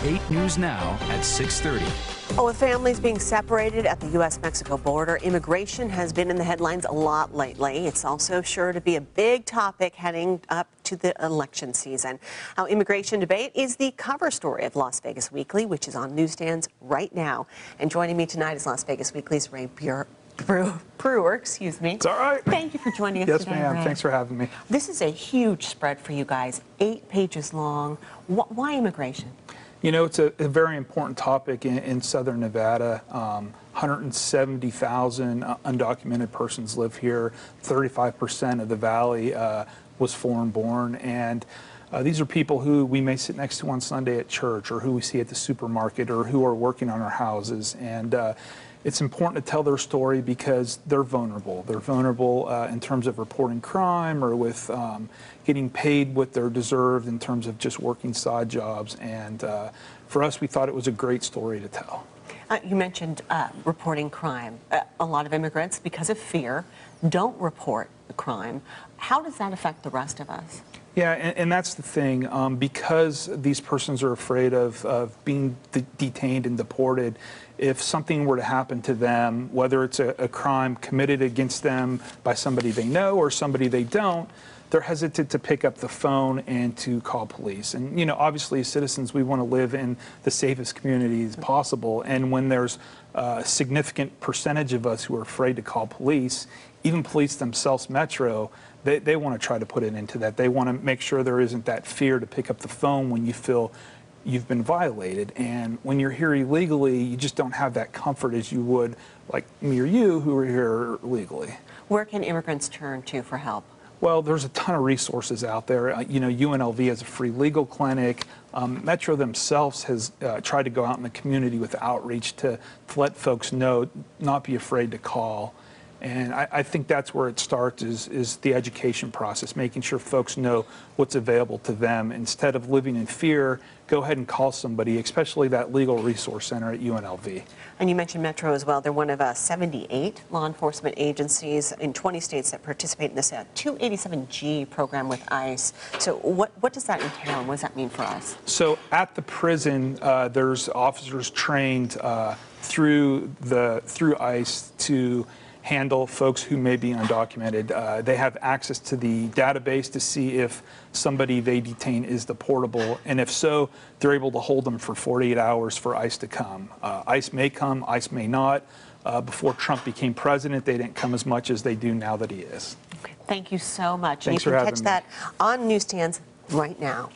8 News Now at 6:30. Oh, with families being separated at the U.S.-Mexico border, immigration has been in the headlines a lot lately. It's also sure to be a big topic heading up to the election season. Our immigration debate is the cover story of Las Vegas Weekly, which is on newsstands right now. And joining me tonight is Las Vegas Weekly's Ray Brewer, excuse me. It's all right. Thank you for joining us today, Yes, ma'am. Ray. Thanks for having me. This is a huge spread for you guys, 8 pages long. Why immigration? You know, it's a very important topic in southern Nevada. 170,000 undocumented persons live here. 35% of the valley was foreign born. And these are people who we may sit next to on Sunday at church, or who we see at the supermarket, or who are working on our houses. And it's important to tell their story because they're vulnerable. They're vulnerable in terms of reporting crime, or with getting paid what they're deserved in terms of just working side jobs. And for us, we thought it was a great story to tell. You mentioned reporting crime. A lot of immigrants, because of fear, don't report the crime. How does that affect the rest of us? Yeah, and that's the thing. Because these persons are afraid of being detained and deported, if something were to happen to them, whether it's a crime committed against them by somebody they know or somebody they don't, they're hesitant to pick up the phone and to call police. And, you know, obviously as citizens, we want to live in the safest communities possible. And when there's a significant percentage of us who are afraid to call police, even police themselves, Metro, they want to try to put it into that. They want to make sure there isn't that fear to pick up the phone when you feel you've been violated. And when you're here illegally, you just don't have that comfort as you would, like me or you, who are here legally. Where can immigrants turn to for help? Well, there's a ton of resources out there. You know, UNLV has a free legal clinic. Metro themselves has tried to go out in the community with outreach to let folks know, not be afraid to call. And I think that's where it starts, is the education process, making sure folks know what's available to them. Instead of living in fear, go ahead and call somebody, especially that legal resource center at UNLV. And you mentioned Metro as well. They're one of 78 law enforcement agencies in 20 states that participate in this 287G program with ICE. So what does that entail, and what does that mean for us? So at the prison, there's officers trained through ICE to handle folks who may be undocumented. They have access to the database to see if somebody they detain is deportable, and if so, they're able to hold them for 48 hours for ICE to come. ICE may come, ICE may not. Before Trump became president, they didn't come as much as they do now that he is. Okay. Thank you so much. Thanks and you for can having catch me. that on newsstands right now.